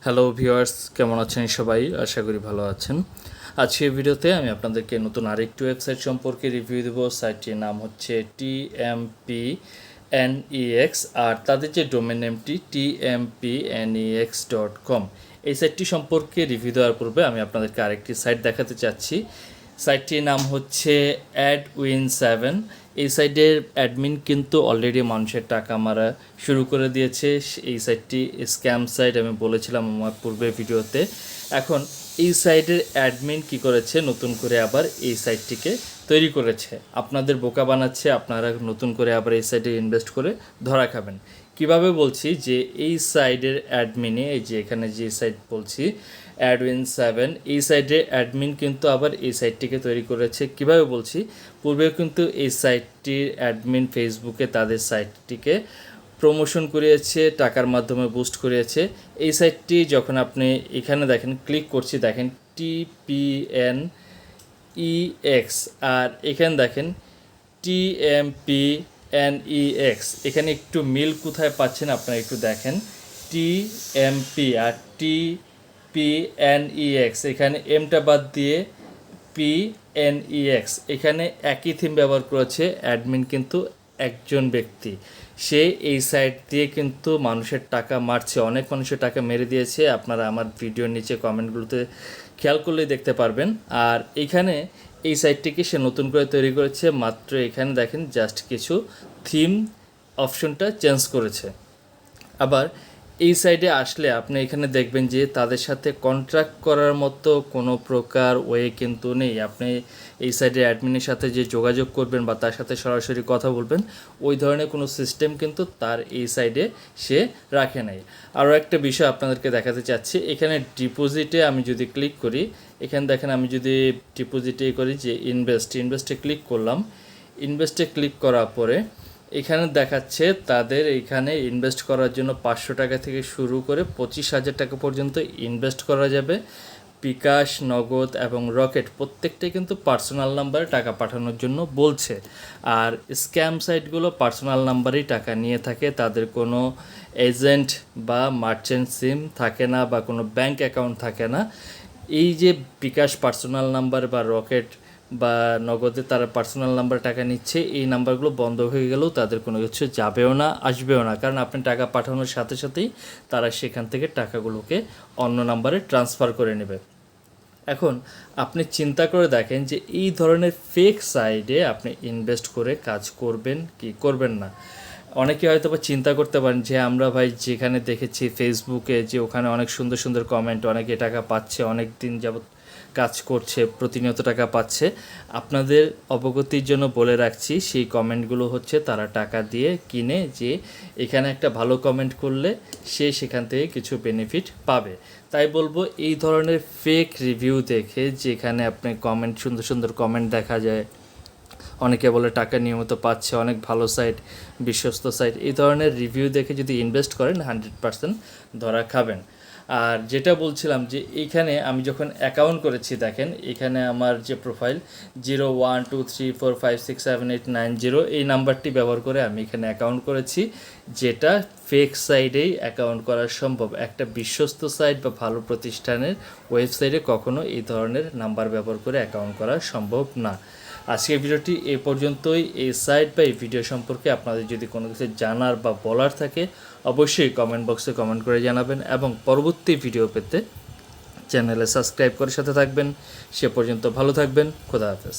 Hello viewers, কেমন আছেন সবাই? আশা করি ভালো আছেন। আজকের ভিডিওতে আমি আপনাদেরকে নতুন আরেকটি ওয়েবসাইট সম্পর্কে রিভিউ দেব। সাইটটির নাম হচ্ছে TMPNEX, আর তাদের যে ডোমেন নেমটি tmpnex.com। এই সাইটটি সম্পর্কে রিভিউ দেওয়ার পূর্বে আমি আপনাদেরকে আরেকটি সাইট দেখাতে চাচ্ছি। সাইটটির নাম হচ্ছে AdWin7। এই সাইটের অ্যাডমিন কিন্তু অলরেডি মানুষের টাকা মারা শুরু করে দিয়েছে। এই সাইটটি স্ক্যাম সাইট, আমি বলেছিলাম আমার পূর্বের ভিডিওতে। এখন এই সাইটের অ্যাডমিন কি করেছে, নতুন করে আবার এই সাইটটিকে তৈরি করেছে, আপনাদের বোকা বানাচ্ছে। আপনারা নতুন করে আবার এই সাইটে ইনভেস্ট করে ধরা খাবেন। কিভাবে বলছি যে এই সাইটের অ্যাডমিনে, এই যে এখানে যে সাইট বলছি AdWin7, এই সাইটের অ্যাডমিন কিন্তু আবার এই সাইটটিকে তৈরি করেছে। কিভাবে বলছি, পূর্বে কিন্তু এই সাইটটির অ্যাডমিন ফেসবুকে তাদের সাইটটিকে প্রমোশন করিয়েছে, টাকার মাধ্যমে বুস্ট করিয়েছে। এই সাইটটি যখন আপনি এখানে দেখেন, ক্লিক করছি, দেখেন TPNEX, আর এখানে দেখেন TMPNEX। এখানে একটু মিল কোথায় পাচ্ছেন আপনারা একটু দেখেন। TMP আর TPNEX, এখানে এমটা বাদ দিয়ে PNEX, এখানে একই থিম ব্যবহার করেছে। অ্যাডমিন কিন্তু একজন ব্যক্তি, সে এই সাইট দিয়ে কিন্তু মানুষের টাকা মারছে, অনেক মানুষের টাকা মেরে দিয়েছে। আপনারা আমার ভিডিওর নিচে কমেন্টগুলোতে খেয়াল করলেই দেখতে পারবেন। আর এইখানে এই সাইটটিকে সে নতুন করে তৈরি করেছে, মাত্র এখানে দেখেন জাস্ট কিছু থিম অপশনটা চেঞ্জ করেছে। আবার এই সাইডে আসলে আপনি এখানে দেখবেন যে তাদের সাথে কন্ট্রাক্ট করার মতো কোনো প্রকার ওয়ে কিন্তু নেই। আপনি এই সাইডে অ্যাডমিনের সাথে যে যোগাযোগ করবেন বা তার সাথে সরাসরি কথা বলবেন, ওই ধরনের কোনো সিস্টেম কিন্তু তার এই সাইডে সে রাখে নাই। আরও একটা বিষয় আপনাদেরকে দেখাতে চাচ্ছি, এখানে ডিপোজিটে আমি যদি ক্লিক করি, এখানে দেখেন আমি যদি ডিপোজিটে করি যে ইনভেস্টে ক্লিক করলাম। ইনভেস্টে ক্লিক করার পরে এখানে দেখাচ্ছে তাদের এখানে ইনভেস্ট করার জন্য 500 টাকা থেকে শুরু করে 25,000 টাকা পর্যন্ত ইনভেস্ট করা যাবে। বিকাশ, নগদ এবং রকেট প্রত্যেকটাই কিন্তু পার্সোনাল নাম্বারে টাকা পাঠানোর জন্য বলছে। আর স্ক্যাম সাইটগুলো পার্সোনাল নাম্বারেই টাকা নিয়ে থাকে, তাদের কোনো এজেন্ট বা মার্চেন্ট সিম থাকে না বা কোনো ব্যাংক অ্যাকাউন্ট থাকে না। এই যে বিকাশ পার্সোনাল নাম্বার বা রকেট বা নগদে তারা পার্সোনাল নাম্বার টাকা নিচ্ছে, এই নাম্বারগুলো বন্ধ হয়ে গেলেও তাদের কোনো কিছু যাবেও না, আসবেও না, কারণ আপনি টাকা পাঠানোর সাথে সাথেই তারা সেখান থেকে টাকাগুলোকে অন্য নাম্বারে ট্রান্সফার করে নেবে। এখন আপনি চিন্তা করে দেখেন যে এই ধরনের ফেক সাইটে আপনি ইনভেস্ট করে কাজ করবেন কি করবেন না। অনেকে হয়তো বা চিন্তা করতে পারেন যে আমরা ভাই যেখানে দেখেছি ফেসবুকে যে ওখানে অনেক সুন্দর সুন্দর কমেন্ট, অনেকে টাকা পাচ্ছে, অনেক দিন যাবত কাজ করছে, প্রতিনিয়ত টাকা পাচ্ছে। আপনাদের অবগতির জন্য বলে রাখছি, সেই কমেন্টগুলো হচ্ছে তারা টাকা দিয়ে কিনে, যে এখানে একটা ভালো কমেন্ট করলে সে সেখান থেকে কিছু বেনিফিট পাবে। তাই বলবো এই ধরনের ফেক রিভিউ দেখে, যেখানে আপনি কমেন্ট, সুন্দর সুন্দর কমেন্ট দেখা যায়, অনেকে বলে টাকা নিয়মিত পাচ্ছে, অনেক ভালো সাইট, বিশ্বস্ত সাইট, এই ধরনের রিভিউ দেখে যদি ইনভেস্ট করেন 100% ধরা খাবেন। আর যেটা বলছিলাম যে এইখানে আমি যখন অ্যাকাউন্ট করেছি, দেখেন এখানে আমার যে প্রোফাইল 0123456789 এই নাম্বারটি ব্যবহার করে আমি এখানে অ্যাকাউন্ট করেছি, যেটা ফেক সাইটেই অ্যাকাউন্ট করা সম্ভব। একটা বিশ্বস্ত সাইট বা ভালো প্রতিষ্ঠানের ওয়েবসাইটে কখনো এই ধরনের নাম্বার ব্যবহার করে অ্যাকাউন্ট করা সম্ভব না। আজকের ভিডিওটি এই পর্যন্তই। এই সাইট বা এই ভিডিও সম্পর্কে আপনাদের যদি কোনো কিছু জানার বা বলার থাকে, অবশ্যই কমেন্ট বক্সে কমেন্ট করে জানাবেন, এবং পরবর্তী ভিডিও পেতে চ্যানেলে সাবস্ক্রাইব করে সাথে থাকবেন। সে পর্যন্ত ভালো থাকবেন। খোদা হাফেজ।